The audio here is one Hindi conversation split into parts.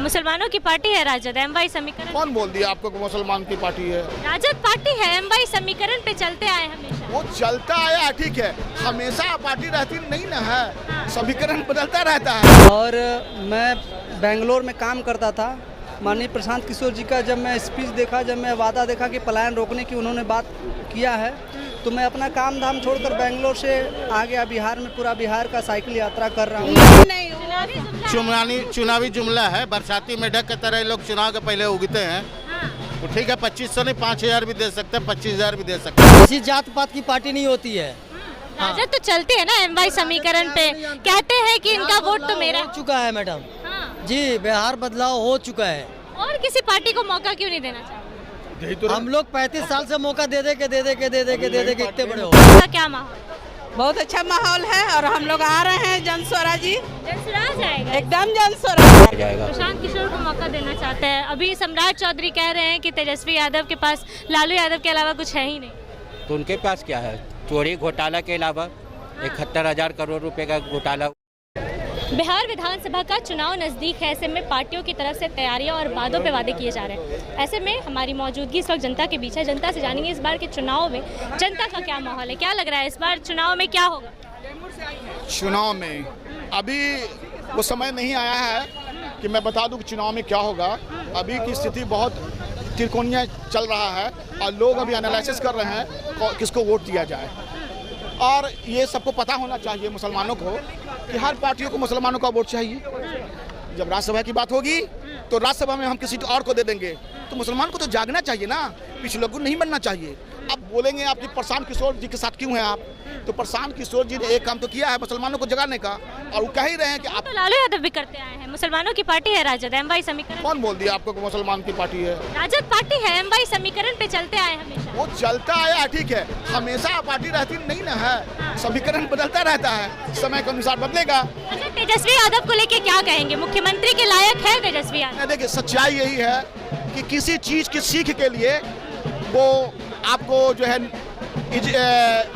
मुसलमानों की पार्टी है राजद, एमवाई समीकरण। कौन बोल दिया आपको कि मुसलमान की पार्टी है? राजद पार्टी है, एमवाई समीकरण पे चलते आए हमेशा। वो चलता आया, ठीक है, हमेशा पार्टी रहती नहीं ना है, समीकरण बदलता रहता है। और मैं बेंगलोर में काम करता था, माननीय प्रशांत किशोर जी का जब मैं स्पीच देखा, जब मैं वादा देखा कि पलायन रोकने की उन्होंने बात किया है, तो मैं अपना काम धाम छोड़कर बेंगलोर से आ गया बिहार में, पूरा बिहार का साइकिल यात्रा कर रहा हूँ। चुनावी जुमला है, बरसाती मेढक की तरह लोग चुनाव के पहले उगते हैं। तो ठीक है, 2500 नहीं 5000 भी दे सकते हैं, 25000 भी दे सकते हैं। किसी जात पात की पार्टी नहीं होती है। राजद तो चलते है ना एमवाई समीकरण पे, कहते हैं कि इनका वोट तो मेरा हो चुका है मैडम। हाँ। जी, बिहार बदलाव हो चुका है। और किसी पार्टी को मौका क्यों नहीं देना चाहते? हम लोग 35 साल से मौका दे दे के इतने बड़े हो। क्या माहौल? बहुत अच्छा माहौल है और हम लोग आ रहे हैं जन स्वराज जी, जनसुराज आएगा, एकदम जन स्वराज जाएगा। प्रशांत किशोर को मौका देना चाहते हैं। अभी सम्राट चौधरी कह रहे हैं कि तेजस्वी यादव के पास लालू यादव के अलावा कुछ है ही नहीं। तो उनके पास क्या है? चोरी घोटाला के अलावा 71,000 करोड़ रुपए का घोटाला। बिहार विधानसभा का चुनाव नज़दीक है, ऐसे में पार्टियों की तरफ से तैयारियां और वादों पे वादे किए जा रहे हैं। ऐसे में हमारी मौजूदगी इस वक्त जनता के बीच है, जनता से जानेंगे इस बार के चुनाव में जनता का क्या माहौल है, क्या लग रहा है इस बार चुनाव में क्या होगा? चुनाव में अभी वो समय नहीं आया है कि मैं बता दूं कि चुनाव में क्या होगा। अभी की स्थिति बहुत त्रिकोणीय चल रहा है और लोग अभी एनालिसिस कर रहे हैं किसको वोट दिया जाए। और ये सबको पता होना चाहिए मुसलमानों को कि हर पार्टियों को मुसलमानों का वोट चाहिए। जब राज्यसभा की बात होगी तो राज्यसभा में हम किसी और को दे देंगे, तो मुसलमान को तो जागना चाहिए ना, पिछले को नहीं बनना चाहिए। अब बोलेंगे आपकी प्रशांत किशोर जी के साथ क्यों हैं आप, तो प्रशांत किशोर जी ने एक काम तो किया है मुसलमानों को जगाने का, और वो कह ही रहे हैं कि आप तो लालू यादव भी करते आए हैं। मुसलमानों की पार्टी है राजद, एमवाई समीकरण। कौन बोल दिया आपको कि मुसलमान की पार्टी है? राजद पार्टी है, एमवाई समीकरण पे चलते आए हमेशा। वो चलता आया, ठीक है, हमेशा पार्टी रहती नहीं ना है, समीकरण बदलता रहता है, समय के अनुसार बदलेगा। अच्छा, तेजस्वी यादव को लेके क्या कहेंगे? मुख्यमंत्री के लायक है तेजस्वी यादव? देखिए, सच्चाई यही है कि किसी चीज की सीख के लिए वो आपको जो है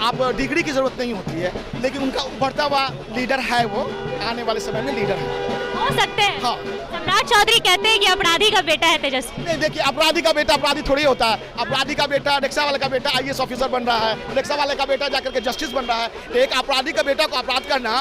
आप डिग्री की जरूरत नहीं होती है, लेकिन उनका उभरता हुआ लीडर है, वो आने वाले समय में लीडर है, हो सकते हैं। हाँ। सम्राट चौधरी कहते हैं कि अपराधी का बेटा है तेजस्वी। नहीं, देखिए, अपराधी का बेटा अपराधी थोड़ी होता है। अपराधी का बेटा, रिक्शा वाले का बेटा IAS ऑफिसर बन रहा है, रिक्शा वाले का बेटा जाकर के जस्टिस बन रहा है। एक अपराधी का बेटा को अपराध करना,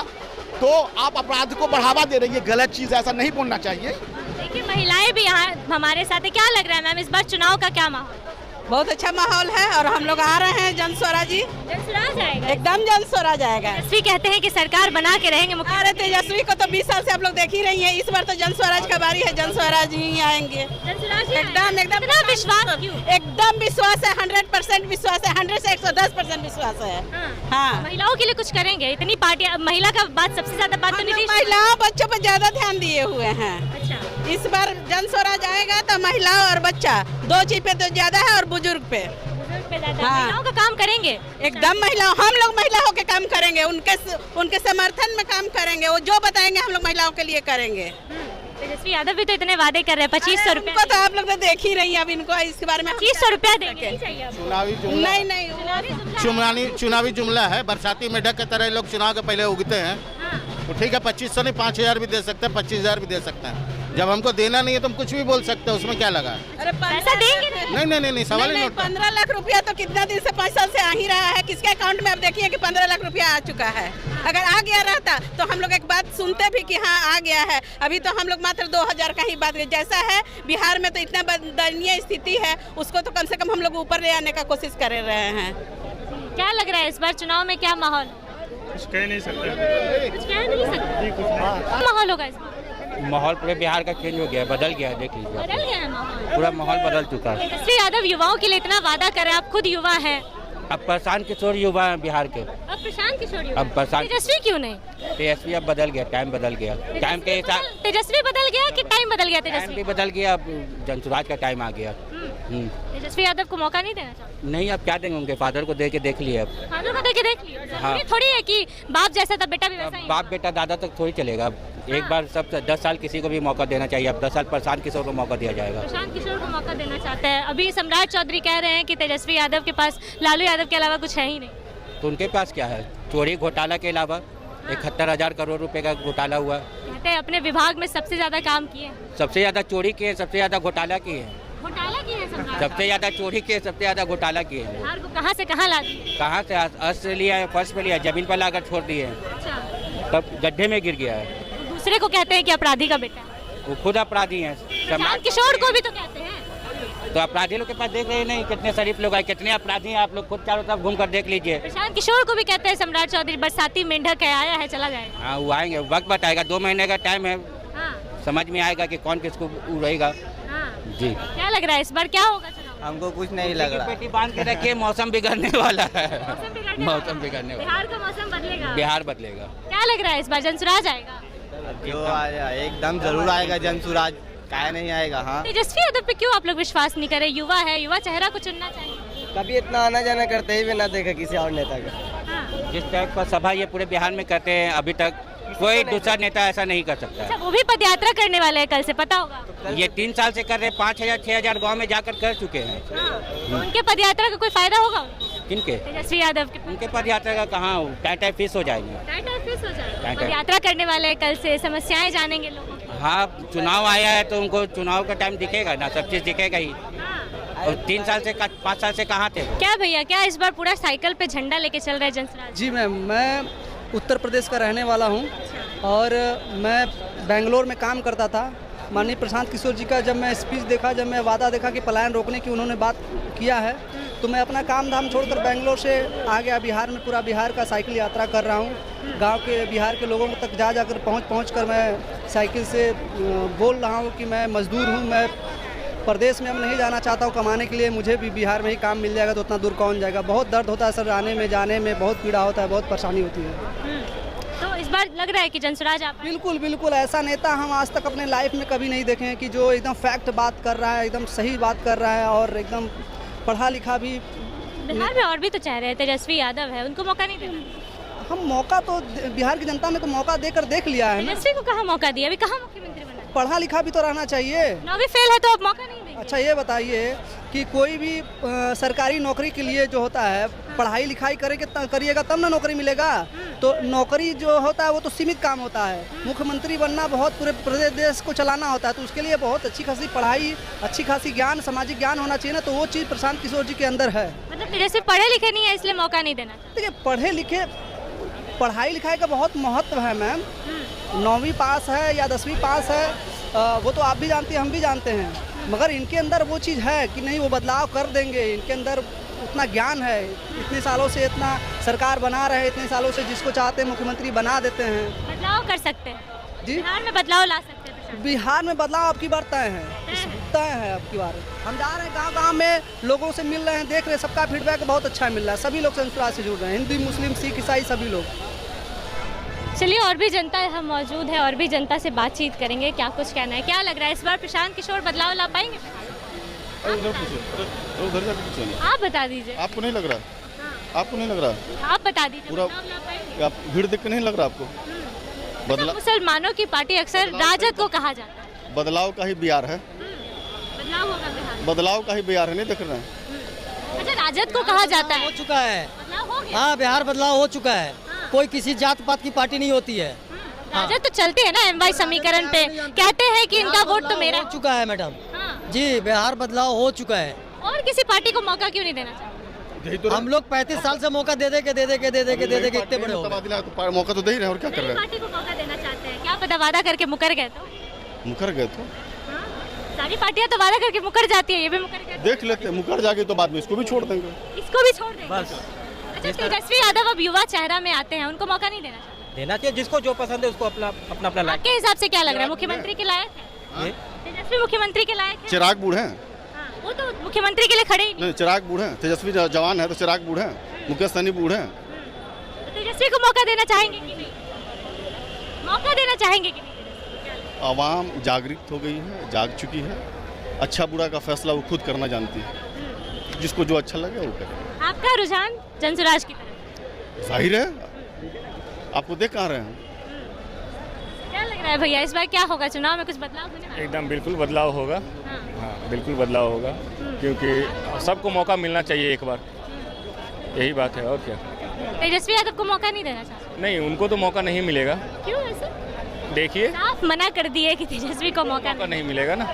तो आप अपराध को बढ़ावा दे रही है, गलत चीज, ऐसा नहीं बोलना चाहिए। देखिए, महिलाएं भी यहाँ हमारे साथ है। क्या लग रहा है मैम, इस बार चुनाव का क्या माहौल? बहुत अच्छा माहौल है और हम लोग आ रहे हैं जन स्वराज जी, जनसुराज आएगा, एकदम जन स्वराज आएगा। तेजस्वी कहते हैं कि सरकार बना के रहेंगे। अरे तेजस्वी को तो 20 साल से आप लोग देख ही रही हैं, इस बार तो जन स्वराज का बारी है, जन स्वराज ही आएंगे। एकदम विश्वास क्यों? एकदम विश्वास है, 100% विश्वास है, 100 से 110% विश्वास है। हाँ, महिलाओं के लिए कुछ करेंगे? इतनी पार्टियां, महिला का बात सबसे ज्यादा बात तो नीतीश। महिलाओं बच्चों पर ज्यादा ध्यान दिए हुए हैं। अच्छा, इस बार जन स्वराज आएगा तो महिला और बच्चा, दो चीज पे तो ज्यादा है, और बुजुर्ग पे हाँ। महिलाओं का काम करेंगे एकदम। महिलाओं, हम लोग महिलाओं के काम करेंगे, उनके समर्थन में काम करेंगे, वो जो बताएंगे हम लोग महिलाओं के लिए करेंगे। तेजस्वी यादव भी तो इतने वादे कर रहे हैं, 2500 रुपए। तो आप लोग तो देख ही रही हैं, अब इनको इसके बारे में 2500 रुपया देंगे। नहीं, चुनावी जुमला है, बरसाती मेढक की तरह लोग चुनाव के पहले उगते हैं। तो ठीक है, 2500 नहीं 5000 भी दे सकते हैं, 25000 भी दे सकते हैं। जब हमको देना नहीं है तो हम कुछ भी बोल सकते हैं, उसमें क्या लगा? अरे पैसा देंगे? नहीं, सवाल ही नहीं। 15 लाख रुपया तो कितना दिन से 5 साल से आ ही रहा है, किसके अकाउंट में? अब देखिए कि 15 लाख रुपया आ चुका है। अगर आ गया रहता तो हम लोग एक बात सुनते भी कि हाँ आ गया है। अभी तो हम लोग मात्र 2000 का ही बात, जैसा है बिहार में तो इतना दयनीय स्थिति है, उसको तो कम से कम हम लोग ऊपर ले आने का कोशिश कर रहे हैं। क्या लग रहा है इस बार चुनाव में क्या माहौल? कुछ कह नहीं सकते। कुछ कह नहीं सकते। क्या माहौल होगा इस बार? माहौल पूरे बिहार का चेंज हो गया, बदल गया, देख लीजिए, बदल गया है माहौल, पूरा माहौल बदल चुका है। तेजस्वी यादव युवाओं के लिए इतना वादा कर रहे हैं, आप खुद युवा हैं। अब प्रशांत किशोर युवा हैं बिहार के, अब प्रशांत किशोर युवा अब हैं। प्रशांत, तेजस्वी क्यों नहीं? तेजस्वी अब बदल गया, टाइम बदल गया, टाइम के हिसाब, तेजस्वी बदल गया कि टाइम बदल गया? टाइम तेजस्वी भी बदल गया, अब जनसुराज का टाइम आ गया। तेजस्वी यादव को मौका नहीं देना चाहते? नहीं, अब क्या देंगे, उनके फादर को दे के देख लिया। अब फादर को देके देख लिया, हाँ। जरूरी थोड़ी है कि बाप जैसा था बेटा भी वैसा ही। बाप बेटा दादा तक थोड़ी चलेगा। अब एक बार सब 10 साल किसी को भी मौका देना चाहिए, अब 10 साल प्रशांत किशोर को मौका दिया जाएगा। प्रशांत किशोर को मौका देना चाहते हैं। अभी सम्राट चौधरी कह रहे हैं कि तेजस्वी यादव के पास लालू यादव के अलावा कुछ है ही नहीं। तो उनके पास क्या है? चोरी घोटाला के अलावा 71,000 करोड़ रुपए का घोटाला हुआ। कहते हैं अपने विभाग में सबसे ज्यादा काम किए हैं। सबसे ज़्यादा चोरी किए, सबसे ज़्यादा घोटाला किए हैं। घोटाला किए हैं सम्राट। सबसे ज़्यादा चोरी किए, सबसे ज़्यादा घोटाला किए हैं। बिहार को कहाँ से कहाँ ला दिए? कहाँ से अर्श से लिया है, फर्श पे लिया है, जमीन पर लाकर छोड़ दिए हैं, अच्छा, तब गड्ढे में गिर गया है। दूसरे को कहते हैं कि अपराधी का बेटा है। वो खुद अपराधी हैं। प्रशांत किशोर को भी तो कहते हैं। तो अपराधी लोग के पास देख रहे नहीं, कितने शरीफ लोग आए, कितने अपराधी हैं, आप लोग खुद चारों तरफ घूम कर देख लीजिए। प्रशांत किशोर को भी कहते हैं सम्राट चौधरी बरसाती मेंढक है, आया है चला जाएगा। हाँ, वो आएंगे, वक्त बताएगा, 2 महीने का टाइम है, हाँ, समझ में आएगा कि कौन किसको उड़ेगा। हाँ। जी, क्या लग रहा है इस बार क्या होगा चुनाव? हमको कुछ नहीं लग रहा। पेटी बांध के रखिए, मौसम बिगड़ने वाला है। मौसम बिगड़ने वाला, बिहार का मौसम बदलेगा। बिहार बदलेगा। क्या लग रहा है इस बार जनसुराज आएगा? जो आया एकदम जरूर आएगा जनसुराज, काहे नहीं आएगा। हाँ, तेजस्वी यादव पे क्यों आप लोग विश्वास नहीं कर रहे? युवा है, युवा चेहरा को चुनना चाहिए। कभी इतना आना जाना करते ही भी ना देखा किसी और नेता का। हाँ। जिस टाइप का सभा ये पूरे बिहार में करते हैं, अभी तक कोई दूसरा नेता ऐसा नहीं कर सकता अच्छा, है। वो भी पदयात्रा करने वाले हैं कल से, पता होगा। ये 3 साल से कर रहे, 5000 6000 गाँव में जाकर कर चुके हैं। तो उनके पदयात्रा का कोई फायदा होगा? किनके? तेजस्वी यादव के उनके पद यात्रा का कहाँ टाइम फीस हो जाएंगे। फीस हो जाएगा। टाइम। पदयात्रा करने वाले हैं कल से, समस्याएं जानेंगे लोगों की। हाँ, चुनाव आया है तो उनको चुनाव का टाइम दिखेगा ना, सब चीज़ दिखेगा ही। और 3 साल से 5 साल से कहाँ थे वो? क्या भैया, क्या इस बार पूरा साइकिल पे झंडा लेके चल रहे हैं जनसुराज? जी मैम, मैं उत्तर प्रदेश का रहने वाला हूँ और मैं बेंगलोर में काम करता था। माननीय प्रशांत किशोर जी का जब मैं स्पीच देखा, जब मैं वादा देखा कि पलायन रोकने की उन्होंने बात किया है, तो मैं अपना काम धाम छोड़कर बेंगलोर से आ गया बिहार में। पूरा बिहार का साइकिल यात्रा कर रहा हूँ। गांव के बिहार के लोगों तक जाकर पहुँच कर मैं साइकिल से बोल रहा हूँ कि मैं मजदूर हूँ, मैं प्रदेश में अब नहीं जाना चाहता हूँ कमाने के लिए, मुझे भी बिहार में ही काम मिल जाएगा तो उतना दूर कौन जाएगा। बहुत दर्द होता है सर, आने में जाने में बहुत पीड़ा होता है, बहुत परेशानी होती है। तो इस बार लग रहा है कि जनसुराज आप? बिल्कुल बिल्कुल, ऐसा नेता हम आज तक अपने लाइफ में कभी नहीं देखे हैं कि जो एकदम फैक्ट बात कर रहा है, एकदम सही बात कर रहा है और एकदम पढ़ा लिखा भी। बिहार में और भी तो चेहरे हैं, तेजस्वी यादव है, उनको मौका नहीं देना? हम मौका तो बिहार की जनता ने तो मौका देकर देख लिया है ना। तेजस्वी को कहाँ मौका दिया? अभी कहाँ मुख्यमंत्री बना? पढ़ा लिखा भी तो रहना चाहिए। 9वीं फेल है तो अब मौका नहीं देंगे? अच्छा ये बताइए कि कोई भी सरकारी नौकरी के लिए जो होता है, पढ़ाई लिखाई करिएगा तब ना नौकरी मिलेगा। तो नौकरी जो होता है वो तो सीमित काम होता है, मुख्यमंत्री बनना बहुत पूरे प्रदेश देश को चलाना होता है, तो उसके लिए बहुत अच्छी खासी पढ़ाई, अच्छी खासी ज्ञान, सामाजिक ज्ञान होना चाहिए ना। तो वो चीज़ प्रशांत किशोर जी के अंदर है। मतलब तेजस्वी पढ़े लिखे नहीं है इसलिए मौका नहीं देना? देखिए, पढ़े लिखे, पढ़ाई लिखाई का बहुत महत्व है मैम। 9वीं पास है या 10वीं पास है, वो तो आप भी जानती हैं, हम भी जानते हैं, मगर इनके अंदर वो चीज़ है कि नहीं, वो बदलाव कर देंगे। इनके अंदर उतना ज्ञान है, इतने सालों से इतना सरकार बना रहे, इतने सालों से जिसको चाहते हैं मुख्यमंत्री बना देते हैं। बदलाव कर सकते हैं जी, बिहार में बदलाव ला सकते हैं। बिहार में बदलाव अब की बार तय है, तय है अब की बार। हम जा रहे हैं गांव-गांव में, लोगों से मिल रहे हैं, देख रहे हैं, सबका फीडबैक बहुत अच्छा मिल रहा है। सभी लोग जनसुराज से जुड़ रहे हैं, हिंदू मुस्लिम सिख ईसाई सभी लोग। चलिए, और भी जनता हम मौजूद है, और भी जनता से बातचीत करेंगे, क्या कुछ कहना है। क्या लग रहा है इस बार प्रशांत किशोर बदलाव ला पाएंगे? आप बता दीजिए। आपको नहीं लग रहा? आपको नहीं लग रहा? आप बता दीजिए। पूरा- बदलाव ला पाएंगे? आप भीड़ देख के नहीं लग रहा आपको? अच्छा, मुसलमानों की पार्टी अक्सर राजद को कहा जाता है। बदलाव का ही बिहार है, बदलाव होगा बिहार। बदलाव का ही बिहार है, नहीं देख रहे हैं? अच्छा, राजद को कहा जाता है, हो चुका है। बदलाव हो गया। हाँ, बिहार बदलाव हो चुका है। कोई किसी जात पात की पार्टी नहीं होती है। राजद तो चलते हैं ना एमवाई समीकरण पे, कहते हैं कि इनका वोट तो मेरा। हो चुका है मैडम हाँ। जी, बिहार बदलाव हो चुका है। और किसी पार्टी को मौका क्यों नहीं देना चाहते? हम लोग 35 साल से मौका दे दे के इतने बड़े हो गए। तबादला है तो मौका तो दे ही रहे हैं, और क्या कर नई रहे हैं? पार्टी को मौका देना चाहते हैं, क्या पता वादा करके मुकर गए तो? मुकर गए तो हाँ? सारी पार्टियां तो वादा करके मुकर जाती है, ये भी मुकर गए। देख लेते हैं, मुकर जाके तो बाद में इसको भी छोड़ देंगे। इसको भी छोड़ देंगे बस। अच्छा, तेजस्वी यादव अब युवा चेहरा में आते हैं, उनको मौका नहीं देना चाहते? देना चाहिए, जिसको जो पसंद है उसको अपना लाइक। आपके हिसाब से क्या लग रहा है, मुख्यमंत्री के लायक है? तेजस्वी मुख्यमंत्री के लायक है? चिराग बूढ़ हैं? हाँ, वो तो मुख्यमंत्री के लिए खड़े ही नहीं। नहीं, चिराग बूढ़ हैं। तेजस्वी जवान है तो चिराग बूढ़ हैं, मुकेश सहनी बूढ़ हैं। तो तेजस्वी को मौका देना चाहेंगे कि नहीं? मौका देना चाहेंगे कि नहीं? आवाम जागरूक हो गई है, जाग चुकी है। अच्छा बुरा का फैसला वो खुद करना जानती है, जिसको जो अच्छा लगे वो करे। आपका रुझान जनसुराज की तरफ? जाहिर है, आपको देख कहाँ रहे हैं। क्या लग रहा है भैया, इस बार क्या होगा, चुनाव में कुछ बदलाव होने वाला है? एकदम बिल्कुल बदलाव होगा। हाँ। हाँ, बिल्कुल बदलाव होगा, क्योंकि सबको मौका मिलना चाहिए एक बार, यही बात है। और क्या? तेजस्वी यादव को मौका नहीं देना चाहते? नहीं, उनको तो मौका नहीं मिलेगा। क्यों ऐसे? देखिए साफ मना कर दिए कि तेजस्वी को मौका मौका नहीं मिलेगा ना।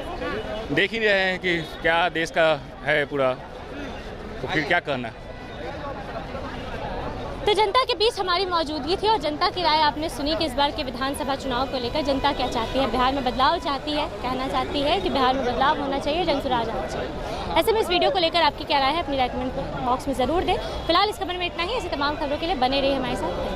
देख ही रहे हैं कि क्या देश का है पूरा, तो फिर क्या कहना। तो जनता के बीच हमारी मौजूदगी थी और जनता की राय आपने सुनी कि इस बार के विधानसभा चुनाव को लेकर जनता क्या चाहती है। बिहार में बदलाव चाहती है, कहना चाहती है कि बिहार में बदलाव होना चाहिए, जनसुराज आना चाहिए। ऐसे में इस वीडियो को लेकर आपकी क्या राय है, अपनी राय कमेंट बॉक्स में ज़रूर दें। फिलहाल इस खबर में इतना ही। ऐसी तमाम खबरों के लिए बने रहिए हमारे साथ।